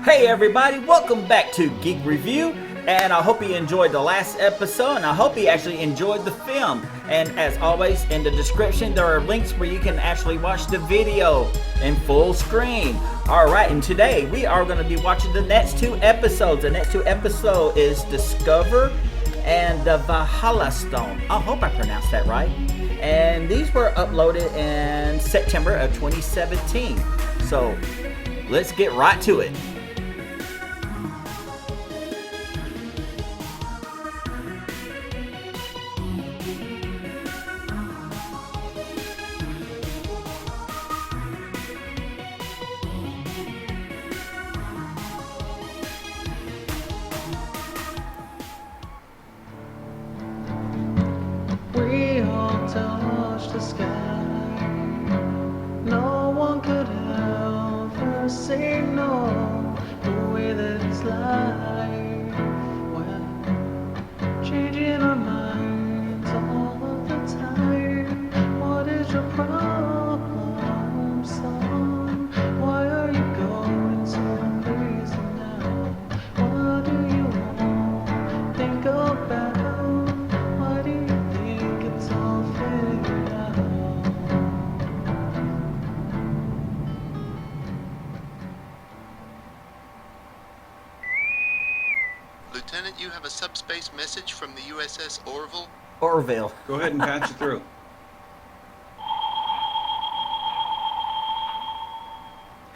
Hey everybody, welcome back to Geek Review, and I hope you enjoyed the last episode, and I hope you actually enjoyed the film. And as always, in the description there are links where you can actually watch the video in full screen. Alright, and today we are going to be watching the next two episodes. The next two episodes is Discover and the Valhalla Stone. I hope I pronounced that right. And these were uploaded in September of 2017. So let's get right to it. We all touch the sky. No one could ever say no. The way that it's like when changing our minds all of the time. What is your problem, son? Why are you going so crazy now? What do you want? Think about. Why do you think it's all figured out? Lieutenant, you have a subspace message from the USS Orville. Orville. Go ahead and patch it through.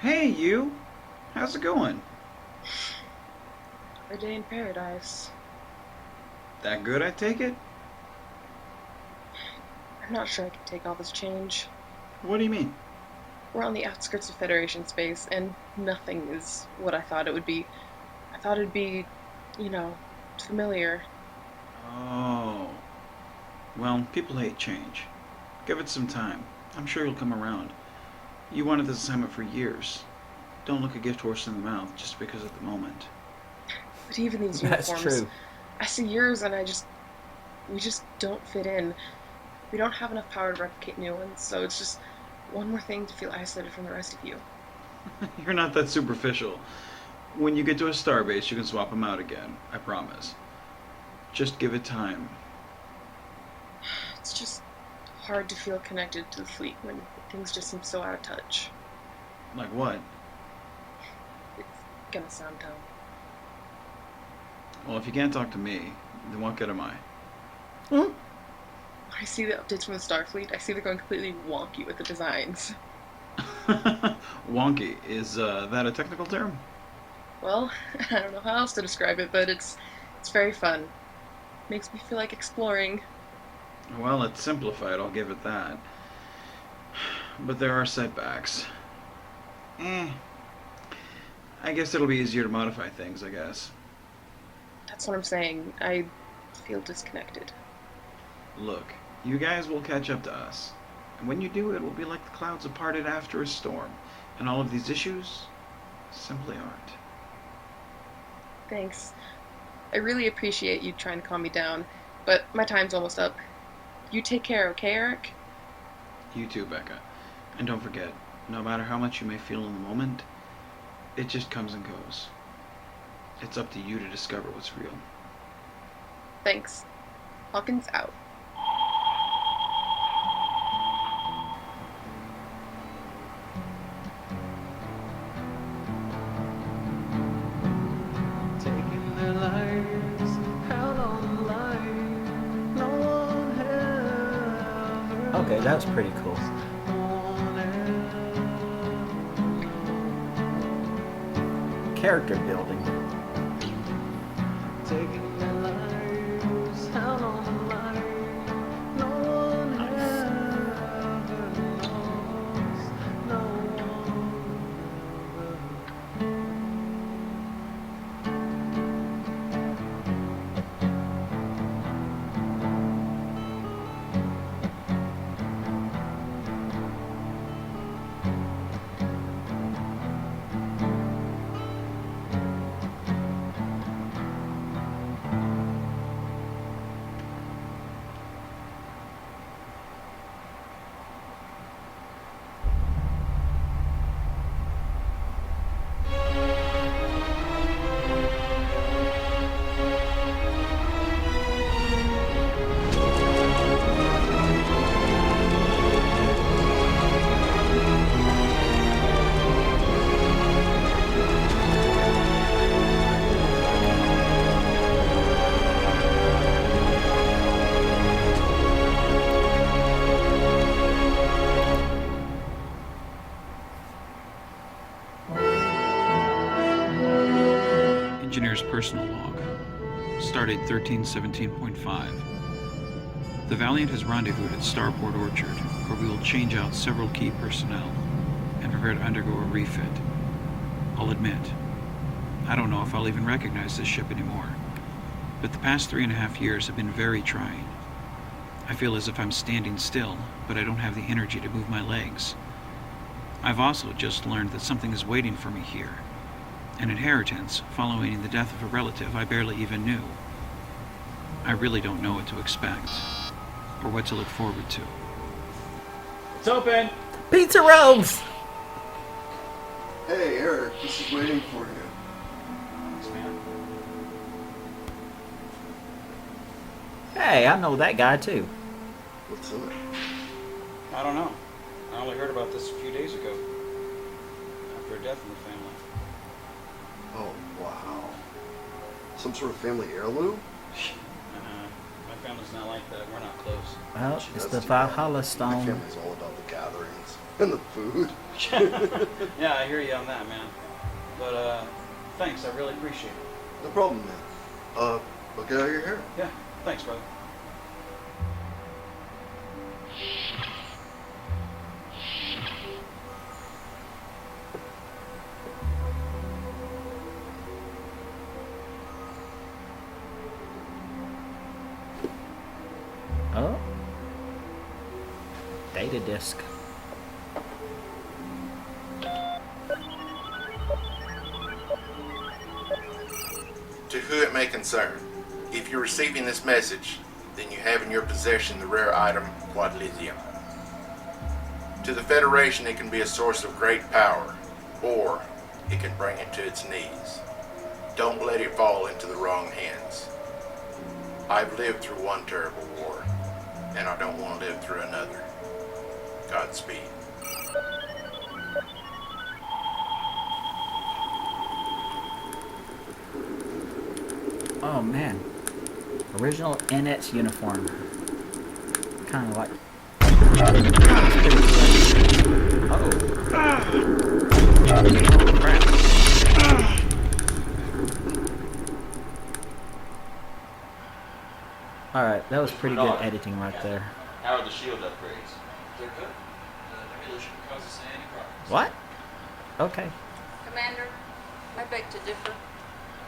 Hey, you. How's it going? A day in paradise. That good, I take it? I'm not sure I can take all this change. What do you mean? We're on the outskirts of Federation space, and nothing is what I thought it would be. I thought it'd be, familiar. Oh. Well, people hate change. Give it some time. I'm sure you'll come around. You wanted this assignment for years. Don't look a gift horse in the mouth just because at the moment. But even these That's uniforms, true. I see yours, and we just don't fit in. We don't have enough power to replicate new ones, so it's just one more thing to feel isolated from the rest of you. You're not that superficial. When you get to a starbase, you can swap them out again. I promise. Just give it time. It's just hard to feel connected to the fleet when things just seem so out of touch. Like what? It's gonna sound dumb. Well, if you can't talk to me, then what good am I? When I see the updates from the Starfleet, I see they're going completely wonky with the designs. Wonky. Is that a technical term? Well, I don't know how else to describe it, but it's very fun. Makes me feel like exploring. Well, it's simplified, I'll give it that. But there are setbacks. I guess it'll be easier to modify things, I guess. That's what I'm saying. I feel disconnected. Look, you guys will catch up to us. And when you do, it will be like the clouds have parted after a storm. And all of these issues simply aren't. Thanks. I really appreciate you trying to calm me down, but my time's almost up. You take care, okay, Eric? You too, Becca. And don't forget, no matter how much you may feel in the moment, it just comes and goes. It's up to you to discover what's real. Thanks. Hawkins out. Taking their lives out on the line. No one ever Okay, that's pretty cool. Character building. Taking their lives out on the line. No one ever knows. No one engineer's personal log. Stardate 1317.5. The Valiant has rendezvoused at Starport Orchard, where we will change out several key personnel and prepare to undergo a refit. I'll admit, I don't know if I'll even recognize this ship anymore, but the past 3.5 years have been very trying. I feel as if I'm standing still, but I don't have the energy to move my legs. I've also just learned that something is waiting for me here. An inheritance following the death of a relative I barely even knew. I really don't know what to expect, or what to look forward to. It's open. Pizza rolls. Hey, Eric, this is waiting for you. Thanks, man. Hey, I know that guy too. What's in it? I don't know. I only heard about this a few days ago, after a death in the family. Oh, wow. Some sort of family heirloom? My family's not like that. We're not close. Well, Gee, it's that's the too bad. Valhalla My stone. family's all about the gatherings and the food. Yeah, I hear you on that, man. But, thanks. I really appreciate it. No problem, man. I'll get out of your hair. Yeah, thanks, brother. Oh. Data disk. To who it may concern, if you're receiving this message, then you have in your possession the rare item Quadlithium. To the Federation, it can be a source of great power, or it can bring it to its knees. Don't let it fall into the wrong hands. I've lived through one terrible war, and I don't want to live through another. Godspeed. Oh man. Original NX uniform. Kind of like. Oh. Crap. Alright, that was pretty good editing right there. How are the shield upgrades? They're good. The nebula shouldn't cause us any problems. What? Okay. Commander, I beg to differ.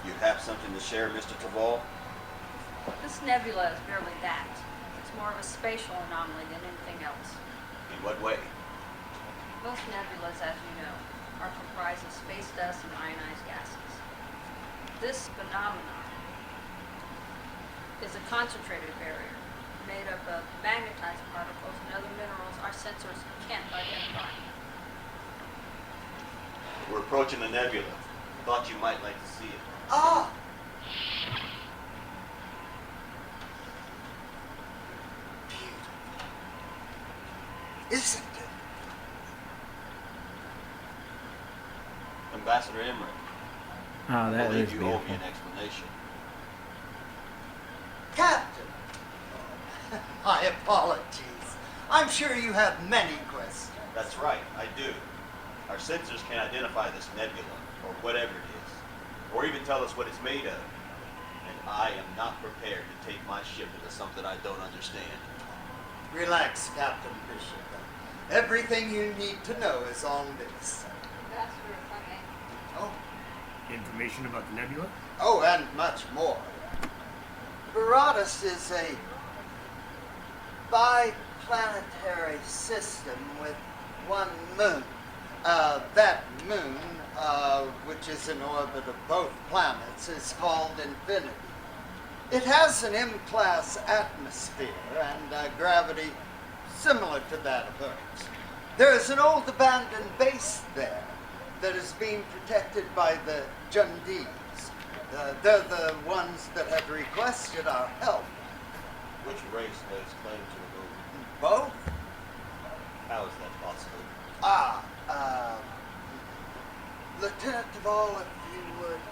You have something to share, Mr. Traval? This nebula is barely that. It's more of a spatial anomaly than anything else. In what way? Most nebulas, as you know, are comprised of space dust and ionized gases. This phenomenon is a concentrated barrier made up of magnetized particles and other minerals our sensors can't identify. We're approaching the nebula. Thought you might like to see it. Ah! Beautiful. Isn't it? Ambassador Emmerich, Oh, I that believe is you owe me beautiful. an explanation. Captain! My apologies. I'm sure you have many questions. That's right, I do. Our sensors can identify this nebula, or whatever it is, or even tell us what it's made of. And I am not prepared to take my ship into something I don't understand. Relax, Captain Bishop. Everything you need to know is on this. Ambassador, if I may. Oh, Information about the nebula? oh, and much more. Veratus is a biplanetary system with one moon. That moon, which is in orbit of both planets, is called Infinity. It has an M-class atmosphere and gravity similar to that of Earth's. There is an old abandoned base there that is being protected by the Jundees. They're the ones that have requested our help. Which race lays claim to the moon? Both? How is that possible? Lieutenant Duvall, if you would,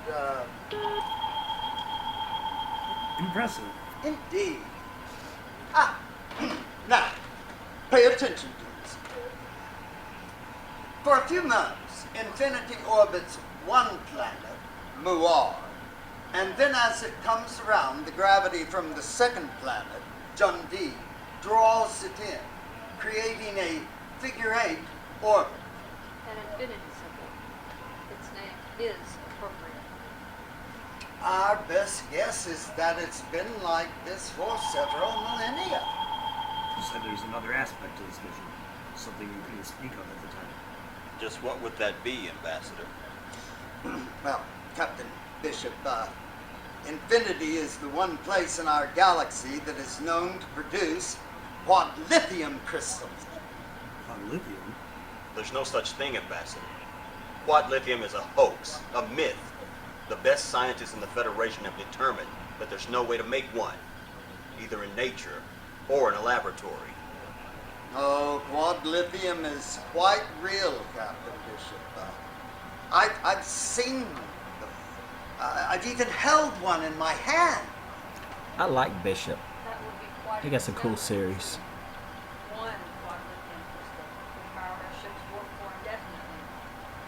Impressive. indeed. Now, pay attention to this. For a few months, Infinity orbits one planet, Muar. And then as it comes around, the gravity from the second planet, Jundi, draws it in, creating a figure-8 orbit. An infinity symbol. Its name is appropriate. Our best guess is that it's been like this for several millennia. You said there's another aspect to this mission. Something you couldn't speak of at the time. Just what would that be, Ambassador? Well, Captain Bishop, Infinity is the one place in our galaxy that is known to produce quad-lithium crystals. On lithium? There's no such thing, Ambassador. Quad lithium is a hoax, a myth. The best scientists in the Federation have determined that there's no way to make one, either in nature or in a laboratory. Oh, quad lithium is quite real, Captain Bishop. I've seen them. I've even held one in my hand. I like Bishop. That would be quite I think that's a cool expensive. series. One quad-lithium crystal would power our ship's warp core indefinitely.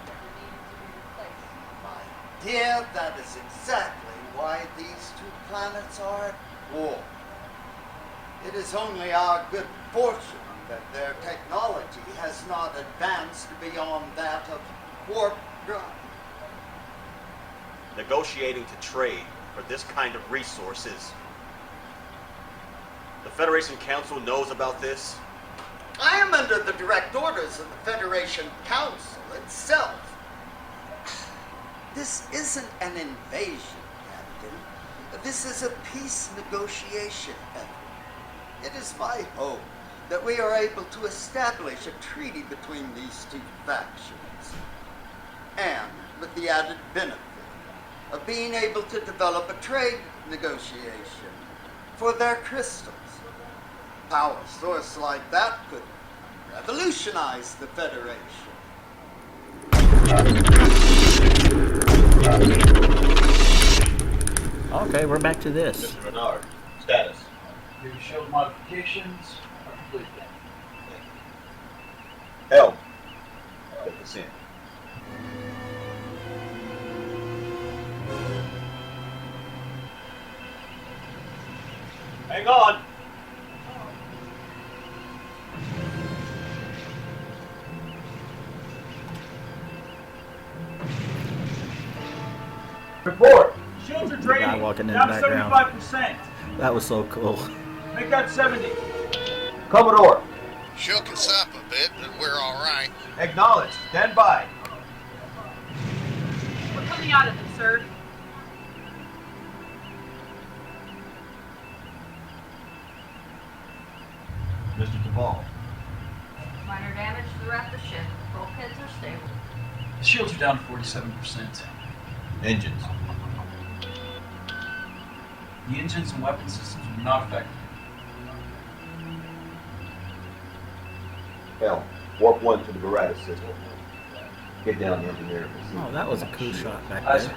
But we needed to be replaced. My dear, that is exactly why these two planets are at war. It is only our good fortune that their technology has not advanced beyond that of warp drive. Negotiating to trade for this kind of resources. The Federation Council knows about this. I am under the direct orders of the Federation Council itself. This isn't an invasion, Captain. This is a peace negotiation effort. It is my hope that we are able to establish a treaty between these two factions, and with the added benefit of being able to develop a trade negotiation for their crystals. A power source like that could revolutionize the Federation. Okay, we're back to this. Mr. Renard, status. Your shield modifications are complete. Helm. Get this in. Hang on. Report! Shields are Guy draining. walking in the Down to background. 75%. That was so cool. Make that 70. Commodore! Shook us up a bit, but we're all right. Acknowledged. Stand by. We're coming out of it, sir. Mr. Duvall. Minor damage throughout the ship. Bulkheads are stable. The shields are down to 47%. Engines. The engines and weapon systems were not affected. Helm, warp 1 to the Barada system. Get down the engineer. Oh, that was a cool shot back Aye, there. sir.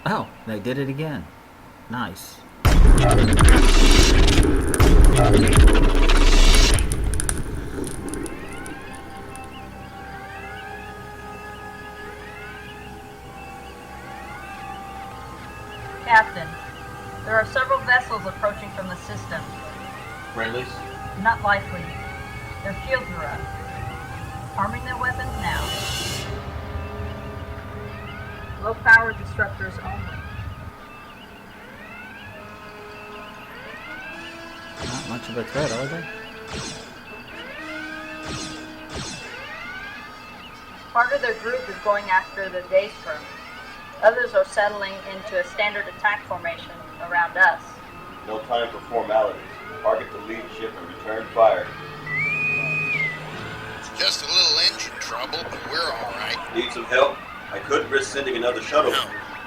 Oh, they did it again. Nice. Captain, there are several vessels approaching from the system. Friendlies. Not likely. Their shields are up. Arming their weapons now. Low power disruptors only. Not much of a threat, are they? Part of their group is going after the Daystrom. Others are settling into a standard attack formation around us. No time for formalities. Target the lead ship and return fire. It's just a little engine trouble, but we're all right. Need some help? I could risk sending another shuttle. No,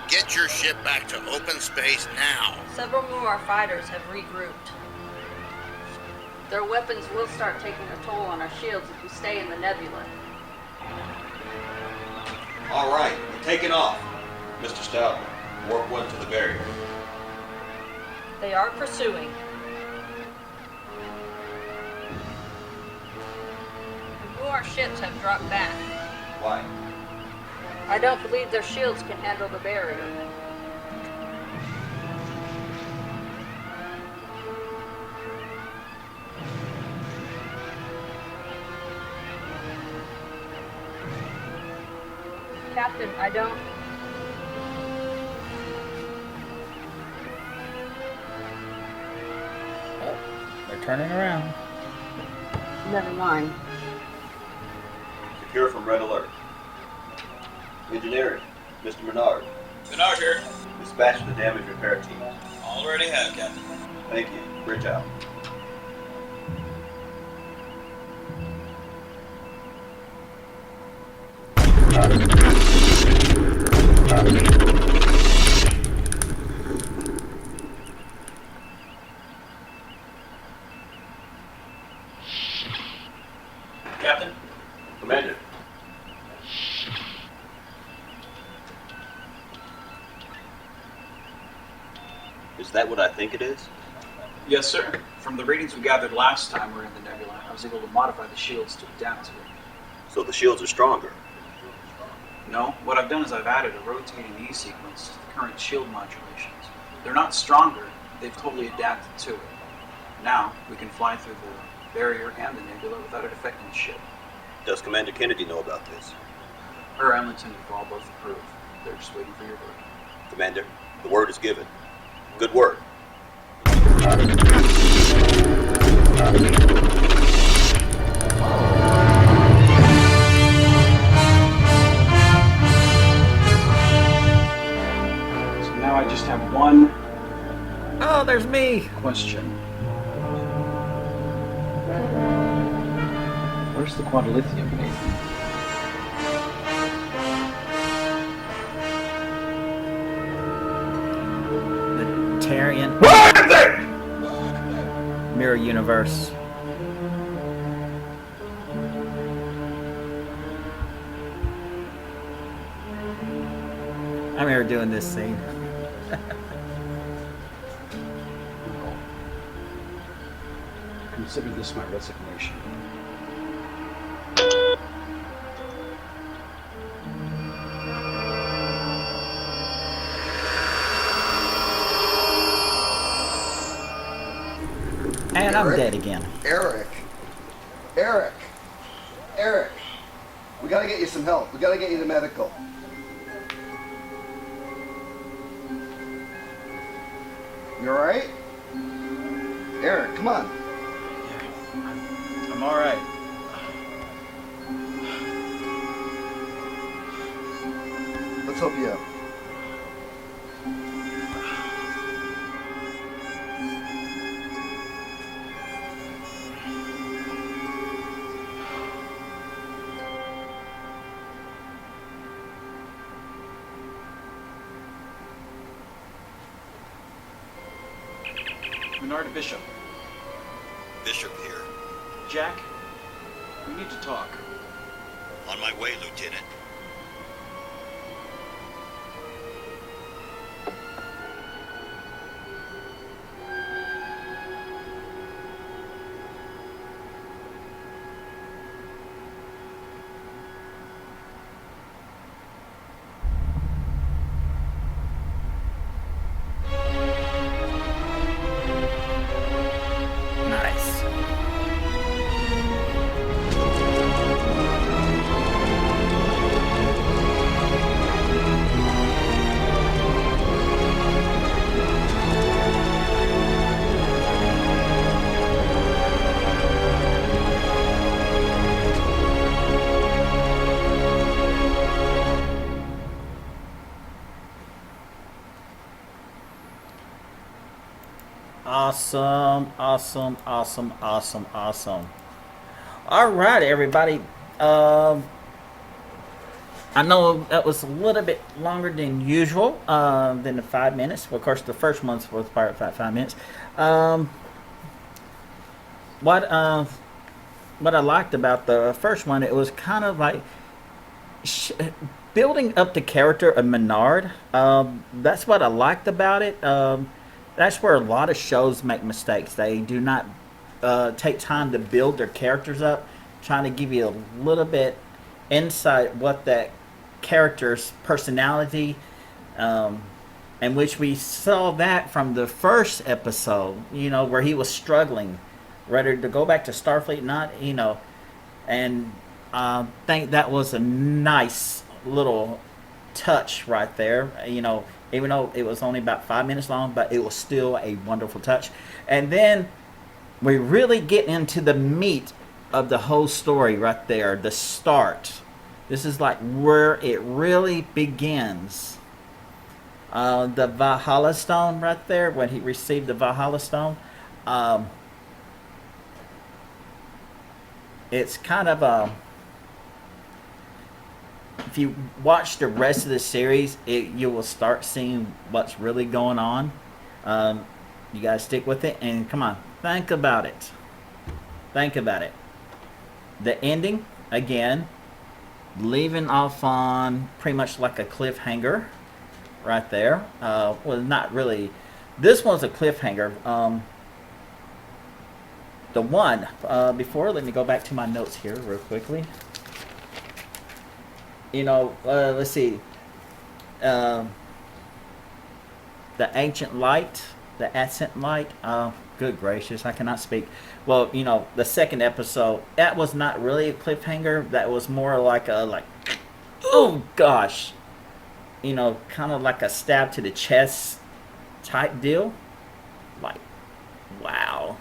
get your ship back to open space now. Several more of our fighters have regrouped. Their weapons will start taking a toll on our shields if we stay in the nebula. All right, we're taking off. Mr. Stout, warp 1 to the barrier. They are pursuing. our ships have dropped back. Why? I don't believe their shields can handle the barrier. Captain, I don't... Oh, they're turning around. Never mind. Secure from red alert. Engineering, Mr. Menard. Bernard here. Dispatch the damage repair team. Already have, Captain. Thank you. Bridge out. Captain? Commander. Is that what I think it is? Yes, sir. From the readings we gathered last time we were in the nebula, I was able to modify the shields to adapt to it. So the shields are stronger. No, what I've done is I've added a rotating E sequence to the current shield modulations. They're not stronger, they've totally adapted to it. Now, we can fly through the barrier and the nebula without it affecting the ship. Does Commander Kennedy know about this? Her and Lieutenant Fall both approve. They're just waiting for your word. Commander, the word is given. Good work. So now I just have one Oh, there's me. question. Where's the quadrilithium, Nathan? The Tarian Mirror Universe. I remember doing this scene. Consider this my resignation. And I'm dead again. Eric. We gotta get you some help. We gotta get you to medical. You alright? Eric, come on. I'm alright. Let's help you out. Menard Bishop. Bishop here. Jack, we need to talk. On my way, Lieutenant. Nice. Awesome. All right, everybody. I know that was a little bit longer than usual, than the 5 minutes. Well, of course, the first month was about 5 minutes. What I liked about the first one, it was kind of like building up the character of Menard. That's what I liked about it. That's where a lot of shows make mistakes. They do not take time to build their characters up. trying to give you a little bit insight what that character's personality, in which we saw that from the first episode, where he was struggling, whether to go back to Starfleet, not, and I think that was a nice little touch right there, even though it was only about 5 minutes long, but it was still a wonderful touch. And then we really get into the meat of the whole story right there, the start. This is like where it really begins. The Valhalla stone right there, when he received the Valhalla stone, it's kind of a, if you watch the rest of the series, you will start seeing what's really going on. You gotta stick with it, and come on, think about it. Think about it. The ending, again, leaving off on pretty much like a cliffhanger right there. Well, not really. This one's a cliffhanger. The one before, let me go back to my notes here real quickly. Let's see. The ancient light, the ascent light. Good gracious, I cannot speak. Well, the second episode, that was not really a cliffhanger. That was more like oh gosh, kind of like a stab to the chest type deal. Like, wow.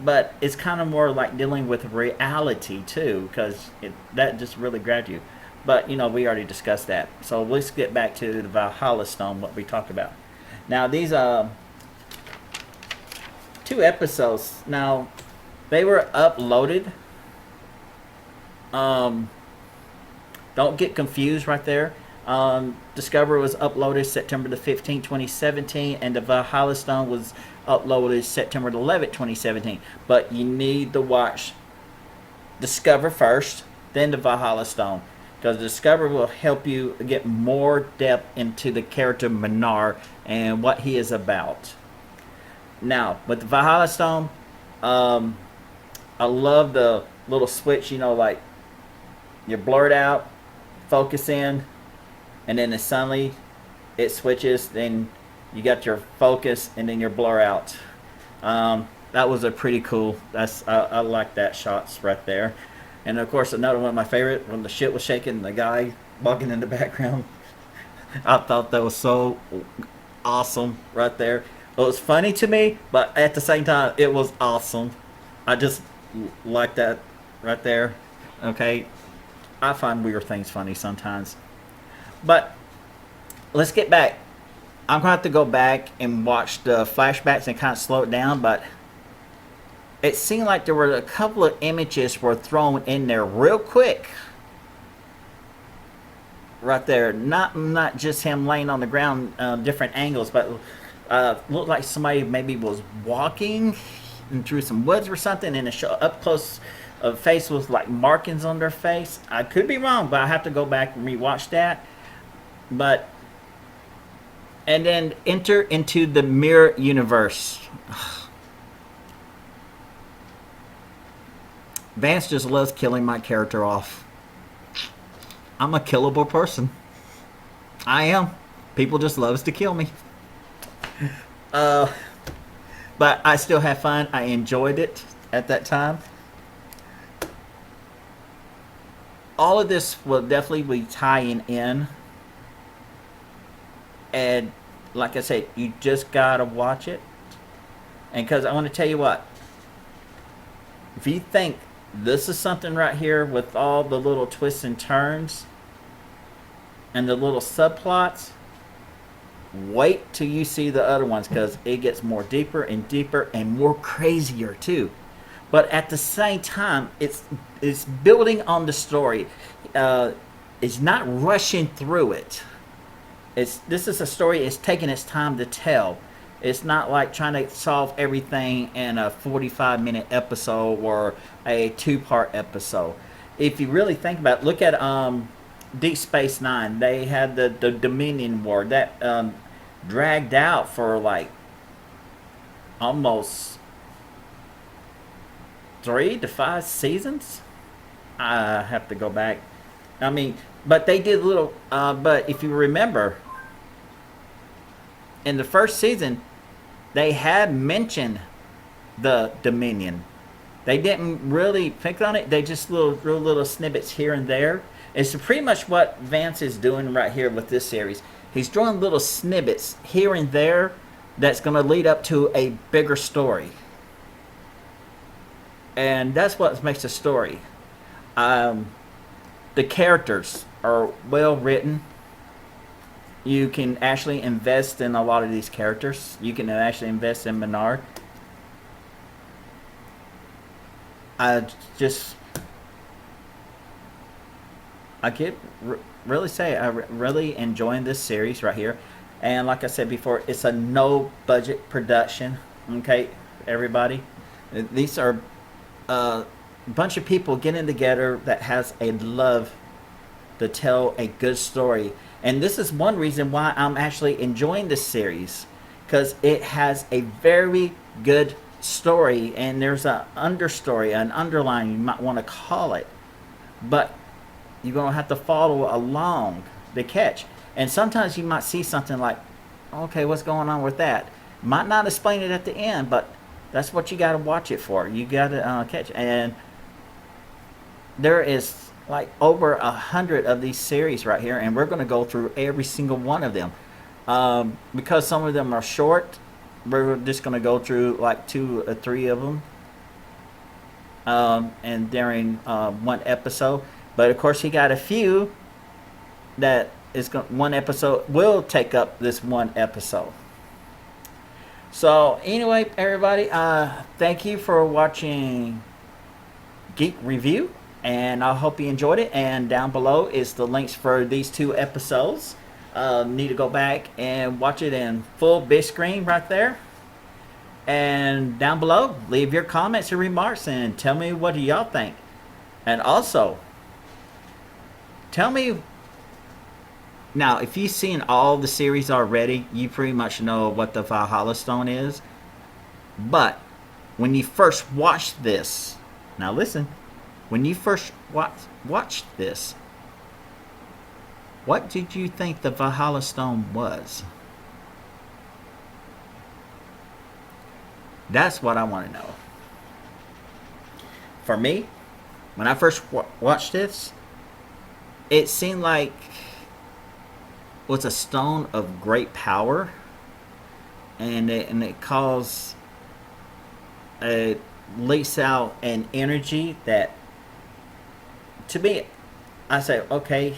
But it's kind of more like dealing with reality too, because that just really grabbed you. But we already discussed that. So let's get back to the Valhalla Stone, what we talked about. Now these 2 episodes. Now they were uploaded. Don't get confused right there. Discovery was uploaded September the 15th, 2017, and the Valhalla Stone was uploaded September the 11th, 2017. But you need to watch Discover first, then the Valhalla Stone, because Discover will help you get more depth into the character Minar and what he is about. Now, with the Valhalla Stone, I love the little switch, like you're blurred out, focus in, and then suddenly it switches, then you got your focus, and then your blur out. That was a pretty cool, I like that shots right there. And of course, another one of my favorite, when the shit was shaking, the guy walking in the background. I thought that was so awesome right there. It was funny to me, but at the same time, it was awesome. I just like that right there. Okay, I find weird things funny sometimes. But let's get back. I'm gonna have to go back and watch the flashbacks and kind of slow it down, but it seemed like there were a couple of images were thrown in there real quick. Right there, not just him laying on the ground, different angles, but looked like somebody maybe was walking through some woods or something, and a up close face was like markings on their face. I could be wrong, but I have to go back and rewatch that. But and then enter into the mirror universe. Vance just loves killing my character off. I'm a killable person. I am. People just loves to kill me. But I still have fun. I enjoyed it at that time. All of this will definitely be tying in. And like I said, you just gotta watch it. And because I want to tell you what, if you think this is something right here with all the little twists and turns and the little subplots, wait till you see the other ones, because it gets more deeper and deeper and more crazier too. But at the same time, it's building on the story. It's not rushing through it. This is a story. It's taking its time to tell. It's not like trying to solve everything in a 45-minute episode or a 2-part episode. If you really think about it, look at Deep Space Nine. They had the Dominion War that dragged out for like almost 3 to 5 seasons. I have to go back. I mean, but they did little. But if you remember, in the first season, they had mentioned the Dominion. They didn't really pick on it. They just little snippets here and there. It's pretty much what Vance is doing right here with this series. He's drawing little snippets here and there that's going to lead up to a bigger story. And that's what makes a story. The characters are well written. You can actually invest in a lot of these characters. You can actually invest in Menard. I really say really enjoying this series right here. And like I said before, it's a no budget production. Okay, everybody. These are a bunch of people getting together that has a love to tell a good story. And this is one reason why I'm actually enjoying this series, because it has a very good story, and there's an understory, an underline, you might want to call it, but you're going to have to follow along the catch. And sometimes you might see something like, okay, what's going on with that? Might not explain it at the end, but that's what you got to watch it for. You got to catch. And there is like over 100 of these series right here, and we're going to go through every single one of them. Because some of them are short, we're just going to go through like 2 or 3 of them, and during one episode. But of course, he got a few that is one episode will take up this one episode. So anyway, everybody, thank you for watching Geek Review, and I hope you enjoyed it. And down below is the links for these 2 episodes. Need to go back and watch it in full big screen right there. And down below, leave your comments and remarks and tell me what do y'all think. And also, tell me, now if you've seen all the series already, you pretty much know what the Valhalla Stone is. But when you first watched this, now listen, when you first watched this, what did you think the Valhalla Stone was? That's what I want to know. For me, when I first watched this, it seemed like it was a stone of great power, and it caused, it leaks out an energy that, to me, I say, okay,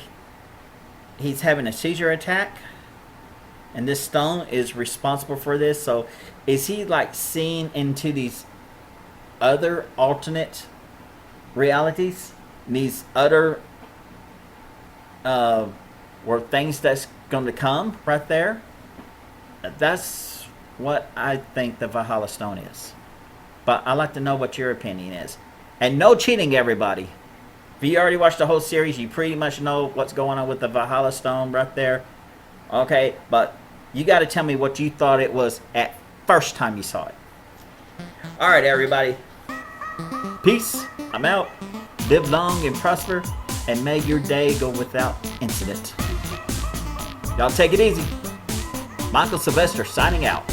he's having a seizure attack, and this stone is responsible for this. So is he like seeing into these other alternate realities, these other or things that's going to come right there? That's what I think the Valhalla Stone is. But I'd like to know what your opinion is. And no cheating, everybody. If you already watched the whole series, you pretty much know what's going on with the Valhalla Stone right there. Okay, but you got to tell me what you thought it was at first time you saw it. Alright, everybody. Peace. I'm out. Live long and prosper, and may your day go without incident. Y'all take it easy. Michael Sylvester signing out.